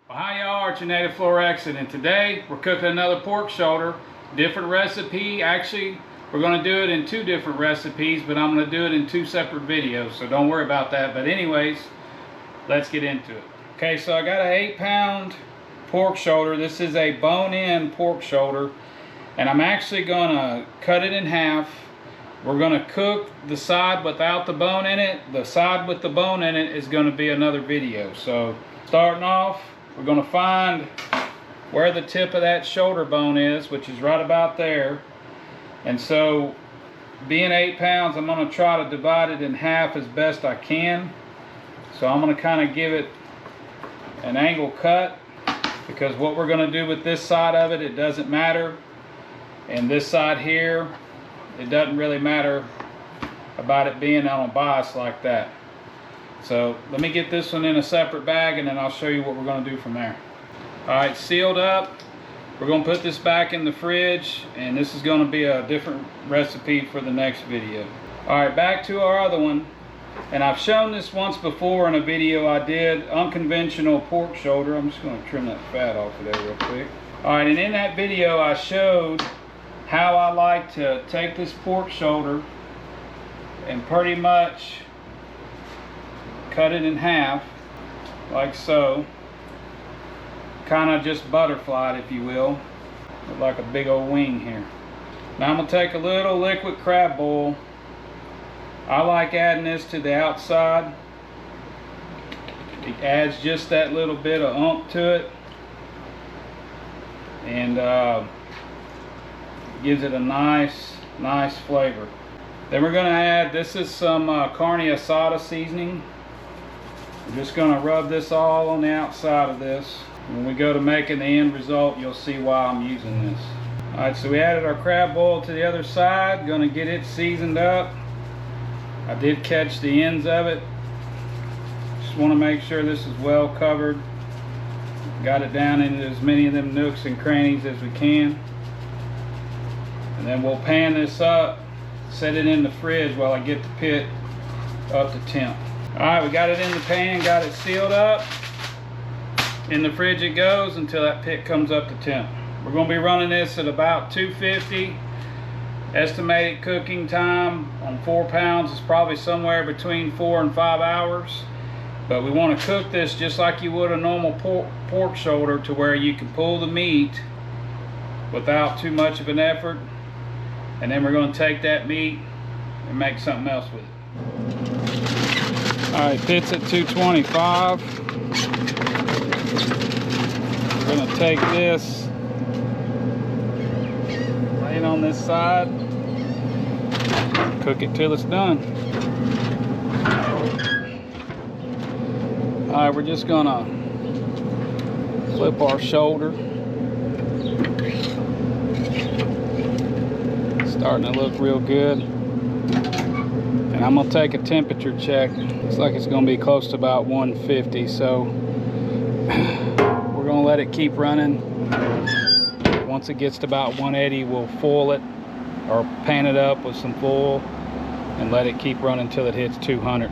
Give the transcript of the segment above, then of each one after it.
Well, hi y'all, it's your native Flor-xan, and today we're cooking another pork shoulder. Different recipe. Actually, we're going to do it in two different recipes, but I'm going to do it in two separate videos, so don't worry about that. But anyways, let's get into it. Okay, so I got an 8-pound pork shoulder. This is a bone-in pork shoulder, and I'm actually going to cut it in half. We're going to cook the side without the bone in it. The side with the bone in it is going to be another video. So starting off, we're going to find where the tip of that shoulder bone is, which is right about there. And so, being 8 pounds, I'm going to try to divide it in half as best I can. So I'm going to kind of give it an angle cut, because what we're going to do with this side of it, it doesn't matter. And this side here, it doesn't really matter about it being on a bias like that. So let me get this one in a separate bag, and then I'll show you what we're going to do from there. Alright, sealed up. We're going to put this back in the fridge, and this is going to be a different recipe for the next video. Alright, back to our other one. And I've shown this once before in a video I did, unconventional pork shoulder. I'm just going to trim that fat off of there real quick. Alright, and in that video I showed how I like to take this pork shoulder and pretty much cut it in half, like so. Kind of just butterflied, if you will. Look like a big old wing here. Now I'm going to take a little liquid crab oil. I like adding this to the outside. It adds just that little bit of oomph to it, and gives it a nice flavor. Then we're going to add, this is some carne asada seasoning. I'm just going to rub this all on the outside of this. When we go to making the end result, you'll see why I'm using this. Alright, so we added our crab boil to the other side. Going to get it seasoned up. I did catch the ends of it. Just want to make sure this is well covered. Got it down into as many of them nooks and crannies as we can. And then we'll pan this up, set it in the fridge while I get the pit up to temp. Alright, we got it in the pan, got it sealed up. In the fridge it goes until that pit comes up to temp. We're going to be running this at about 250. Estimated cooking time on 4 pounds is probably somewhere between 4 and 5 hours. But we want to cook this just like you would a normal pork shoulder, to where you can pull the meat without too much of an effort. And then we're going to take that meat and make something else with it. Alright, pit's at 225. We're going to take this, lay it on this side, cook it till it's done. Alright, we're just going to flip our shoulder. Starting to look real good. And I'm going to take a temperature check. Looks like it's going to be close to about 150, so we're going to let it keep running. Once it gets to about 180, we'll foil it or pan it up with some foil and let it keep running until it hits 200.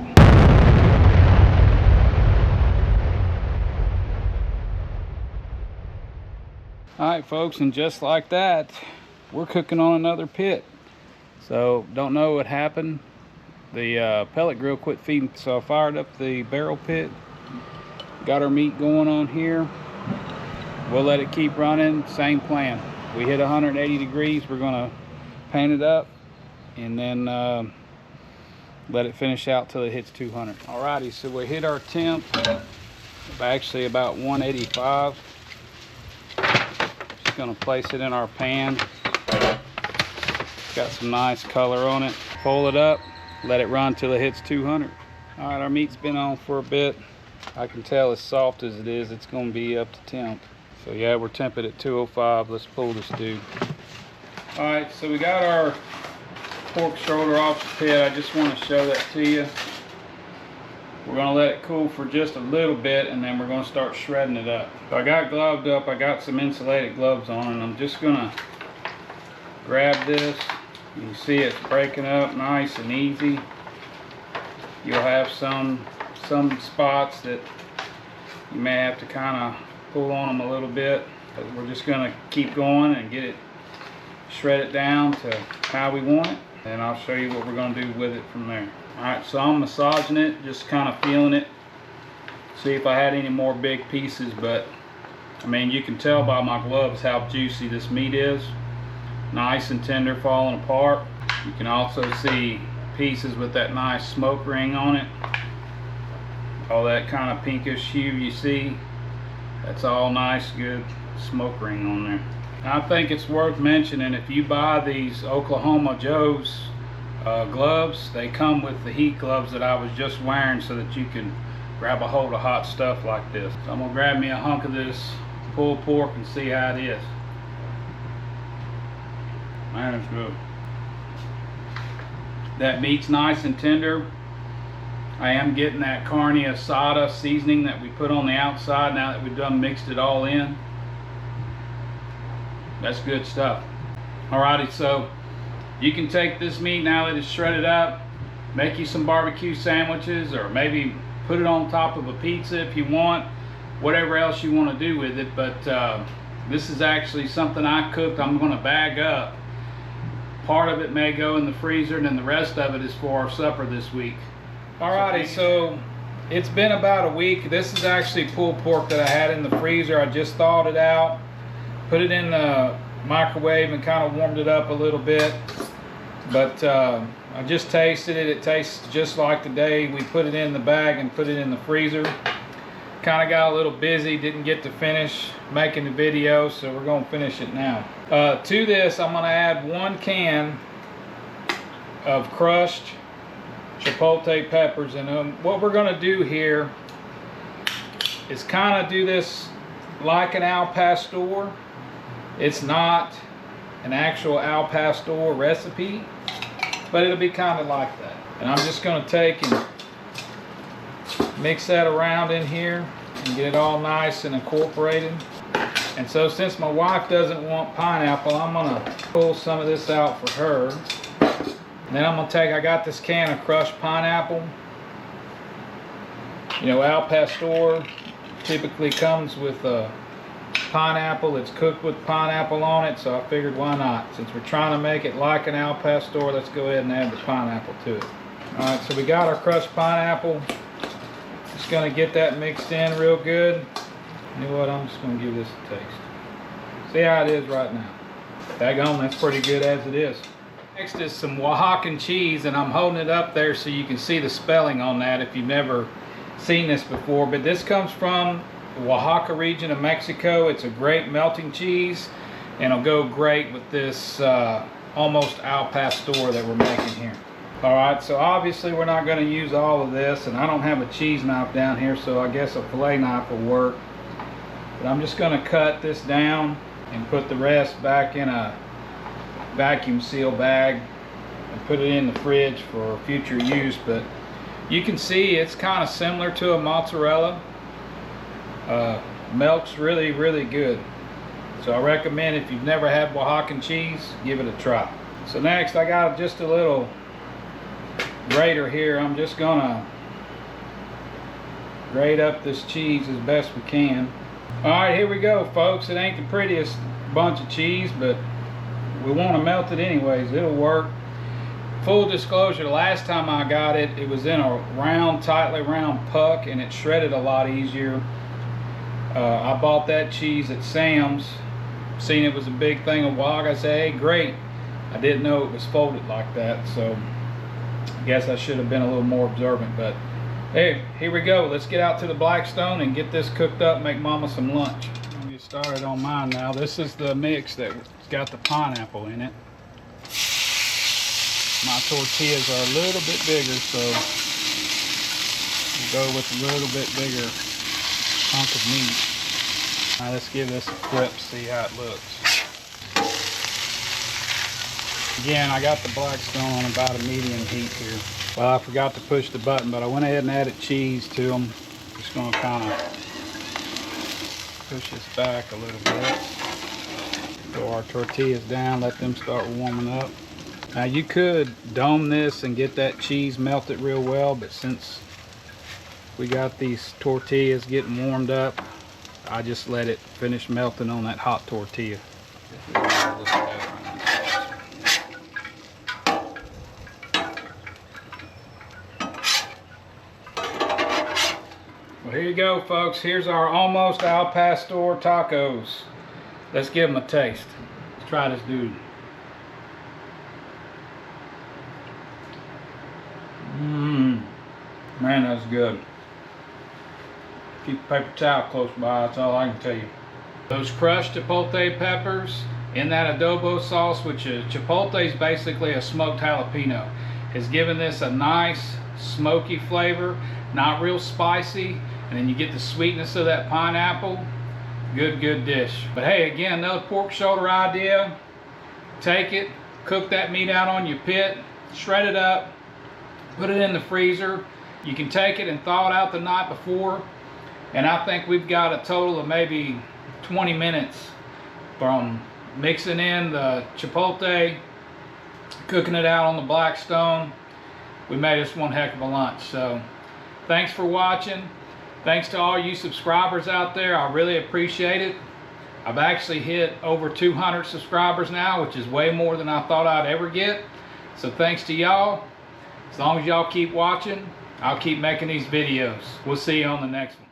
Alright folks, and just like that, we're cooking on another pit. So don't know what happened. The pellet grill quit feeding, so I fired up the barrel pit. Got our meat going on here. We'll let it keep running. Same plan. We hit 180 degrees. We're going to pan it up and then let it finish out till it hits 200. Alrighty, so we hit our temp actually about 185. Just going to place it in our pan. Got some nice color on it. Fold it up, let it run till it hits 200. Alright, our meat's been on for a bit. I can tell as soft as it is, it's going to be up to temp. So yeah, we're temping at 205. Let's pull this dude. Alright, so we got our pork shoulder off the pit. I just want to show that to you. We're going to let it cool for just a little bit, and then we're going to start shredding it up. So I got gloved up. I got some insulated gloves on, and I'm just going to grab this. You can see it's breaking up nice and easy. You'll have some spots that you may have to kind of pull on them a little bit. But we're just going to keep going and get it shredded down to how we want it. And I'll show you what we're going to do with it from there. Alright, so I'm massaging it, just kind of feeling it. See if I had any more big pieces, but I mean, you can tell by my gloves how juicy this meat is. Nice and tender, falling apart. You can also see pieces with that nice smoke ring on it. All that kind of pinkish hue you see, that's all nice, good smoke ring on there. I think it's worth mentioning, if you buy these Oklahoma Joe's gloves, they come with the heat gloves that I was just wearing so that you can grab a hold of hot stuff like this. So I'm gonna grab me a hunk of this pulled pork and see how it is. Man, it's good. That meat's nice and tender. I am getting that carne asada seasoning that we put on the outside now that we've done mixed it all in. That's good stuff. Alrighty, so you can take this meat now that it's shredded up, make you some barbecue sandwiches, or maybe put it on top of a pizza if you want, whatever else you want to do with it. But this is actually something I cooked. I'm going to bag up. Part of it may go in the freezer, and then the rest of it is for our supper this week. Alrighty, so it's been about a week. This is actually pulled pork that I had in the freezer. I just thawed it out, put it in the microwave and kind of warmed it up a little bit. But I just tasted it. It tastes just like the day we put it in the bag and put it in the freezer. Kind of got a little busy, didn't get to finish making the video, so we're going to finish it now. To this, I'm going to add 1 can of crushed chipotle peppers, and what we're going to do here is kind of do this like an al pastor. It's not an actual al pastor recipe, but it'll be kind of like that. And I'm just going to take and mix that around in here and get it all nice and incorporated. And so since my wife doesn't want pineapple, I'm going to pull some of this out for her. And then I'm going to take, I got this can of crushed pineapple. You know, al pastor typically comes with a pineapple. It's cooked with pineapple on it, so I figured why not? Since we're trying to make it like an al pastor, let's go ahead and add the pineapple to it. Alright, so we got our crushed pineapple. Just going to get that mixed in real good. You know what, I'm just going to give this a taste. See how it is right now. Daggone, that's pretty good as it is. Next is some Oaxacan cheese, and I'm holding it up there so you can see the spelling on that if you've never seen this before. But this comes from the Oaxaca region of Mexico. It's a great melting cheese, and it'll go great with this almost al pastor that we're making here. Alright, so obviously we're not going to use all of this, and I don't have a cheese knife down here, so I guess a fillet knife will work. But I'm just going to cut this down and put the rest back in a vacuum seal bag and put it in the fridge for future use. But you can see it's kind of similar to a mozzarella. Melts really, really good. So I recommend, if you've never had Oaxacan cheese, give it a try. So next I got just a little grater here. I'm just gonna grate up this cheese as best we can. Alright, here we go, folks. It ain't the prettiest bunch of cheese, but we want to melt it anyways. It'll work. Full disclosure, the last time I got it, it was in a round, tightly round puck, and it shredded a lot easier. I bought that cheese at Sam's. Seen it was a big thing of Oaxaca. I said, hey, great. I didn't know it was folded like that, so I guess I should have been a little more observant. But hey, here we go. Let's get out to the Blackstone and get this cooked up, make Mama some lunch. I'm gonna get started on mine now. This is the mix that's got the pineapple in it. My tortillas are a little bit bigger, so we'll go with a little bit bigger chunk of meat. Now let's give this a flip, see how it looks. Again, I got the Blackstone on about a medium heat here. Well, I forgot to push the button, but I went ahead and added cheese to them. Just going to kind of push this back a little bit. Throw our tortillas down, let them start warming up. Now you could dome this and get that cheese melted real well, but since we got these tortillas getting warmed up, I just let it finish melting on that hot tortilla. Well, here you go, folks. Here's our almost al pastor tacos. Let's give them a taste. Let's try this dude. Man, that's good. Keep a paper towel close by, that's all I can tell you. Those crushed chipotle peppers in that adobo sauce, which is chipotle is basically a smoked jalapeno, has given this a nice smoky flavor, not real spicy, and then you get the sweetness of that pineapple. Good dish. But hey, again, another pork shoulder idea. Take it, cook that meat out on your pit, shred it up, put it in the freezer. You can take it and thaw it out the night before, and I think we've got a total of maybe 20 minutes from mixing in the chipotle, cooking it out on the Blackstone. We made us one heck of a lunch. So thanks for watching. Thanks to all you subscribers out there. I really appreciate it. I've actually hit over 200 subscribers now, which is way more than I thought I'd ever get. So thanks to y'all. As long as y'all keep watching, I'll keep making these videos. We'll see you on the next one.